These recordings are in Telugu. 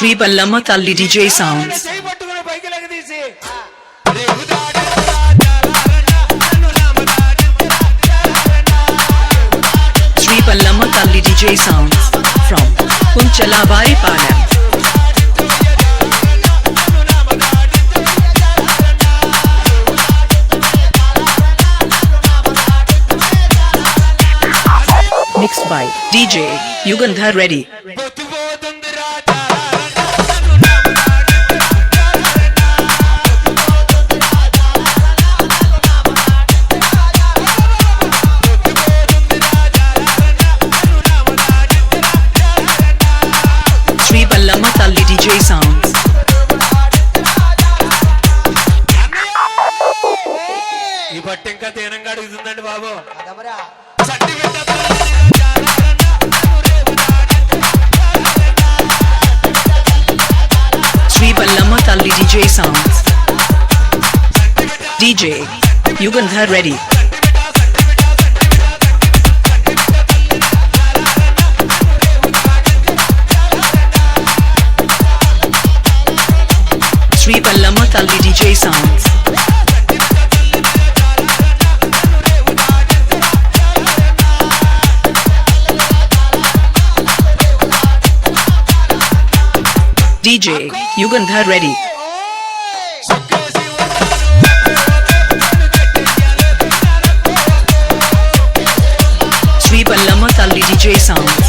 Sri Ballama Talli DJ Sounds. Sri Ballama Talli DJ Sounds from Kunchalabari Palam. Mixed by DJ Yugandhar Reddy. Sri Ballama Talli DJ Sounds. ఈ బట్టి ఇంకా తేనంగా అడుగుతుందండి బాబు. Sri Ballama Talli DJ Sounds. DJ Yugandhar Reddy. Sri Ballama Talli DJ Sounds. DJ Yugandhar Reddy. Sri Ballama Talli DJ Sounds.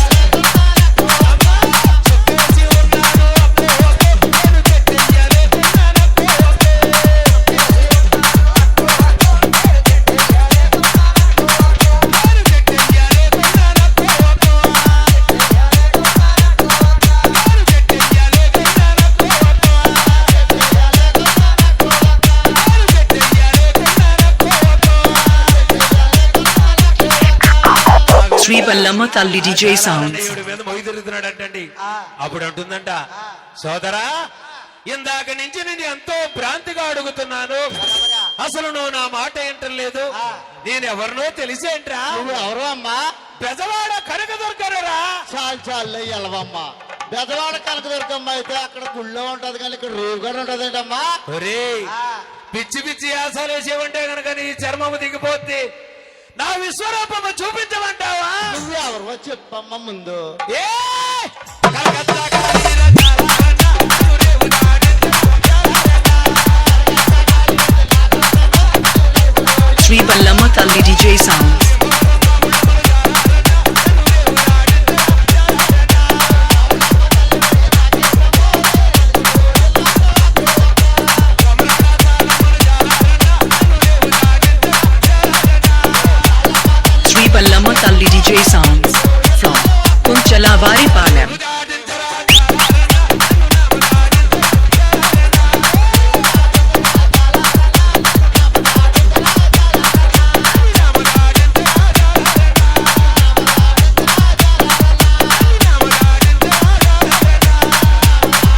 Sri Ballama Talli DJ Sounds. అప్పుడు అంటుందంట, సోదరా ఇందాక నుంచి నేను ఎంతో భ్రాంతిగా అడుగుతున్నాను, అసలు నువ్వు నా మాట ఏంటలేదు, నేను ఎవరినో తెలిసేంట్రా? నువ్వు ఎవరు అమ్మా? బెజవాడ కనకదుర్గరా. చాలు ఎలవమ్మా. బెజవాడ కనకదుర్గమ్మ అయితే అక్కడ గుళ్ళో ఉంటది కానీ ఇక్కడ రేవుగాడు ఉంటది ఏంటమ్మా? ఒరే పిచ్చి పిచ్చి యాసాలు వేసేవంటే కనుక నీ చర్మము దిగిపోద్ది. నా విశ్వరూపము చూపించమంటావా? నువ్వు ఎవరు చెప్పమ్మా ముందు. Sri Ballama Talli DJ Sounds. Sri Ballama Talli DJ Sounds from Kunchalabari Palam.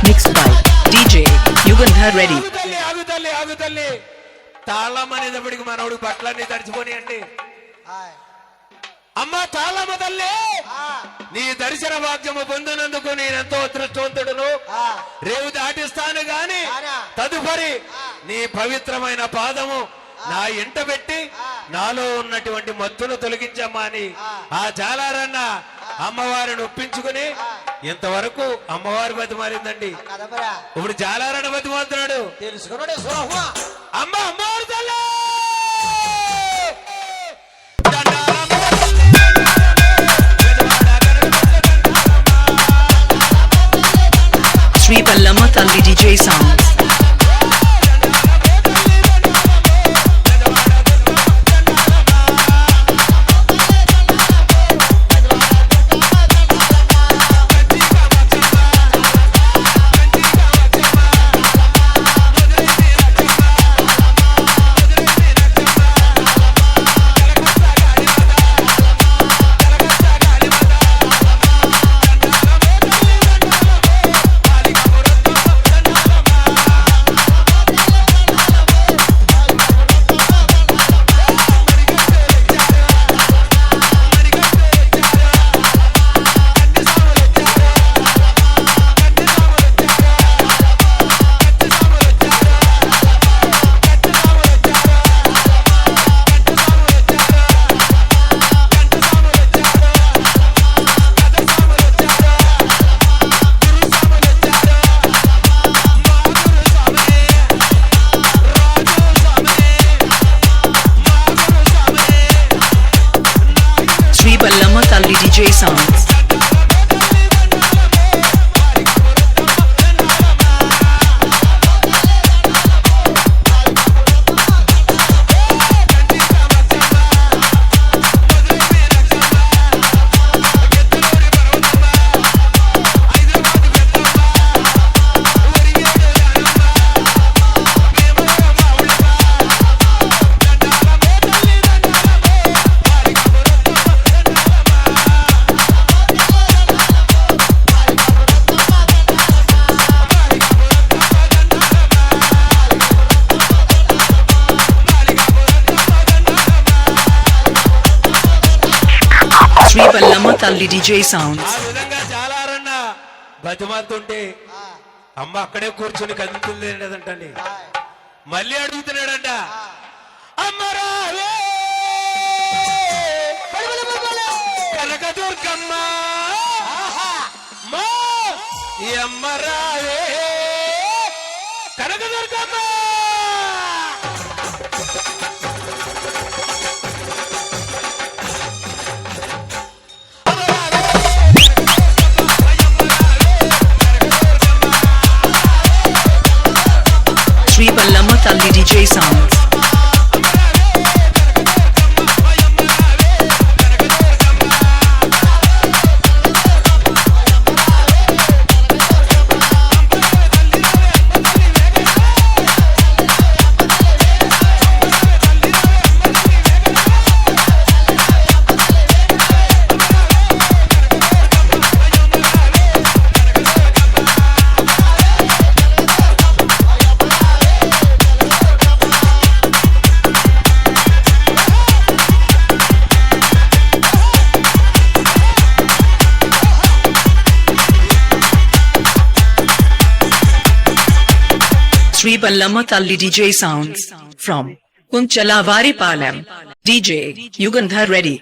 Mixed by DJ Yugandhar Reddy. ఆగుతల్లి తాళం అనేటప్పటికి మనోడు బట్టలన్నీ తడిచిపోని అండి. అమ్మ తాళమ్మ తల్లి, నీ దర్శన భాగ్యము పొందినందుకు నేనెంతో అదృష్టవంతుడును. రేవు దాటిస్తాను గాని తదుపరి నీ పవిత్రమైన పాదము నా ఇంట పెట్టి నాలో ఉన్నటువంటి మత్తును తొలగించమ్మా అని ఆ జాలారన్న అమ్మవారిని ఒప్పించుకుని ఇంతవరకు అమ్మవారి బతిమారిందండి. ఇప్పుడు జాలారన్న బతిమాలుతున్నాడు. తెలుసుకున్నాడు అమ్మ అమ్మవారి తల్లి. Sri Ballama Talli DJ Sounds. Talli DJ Sounds. ఆ విధంగా చాలారన్న బతిమాలుతుంటే అమ్మ అక్కడే కూర్చొని కదులుతుంది లేదంటండి. మళ్ళీ అడుగుతున్నాడంట, అమ్మరావే కనకదుర్గమ్మ మా ఈ అమ్మరావే Kanakadurgamma. Sri Ballamma Talli DJ Sounds. Sri Ballamma Talli DJ Sounds from Kunchalavari Palam. DJ Yugandhar Reddy.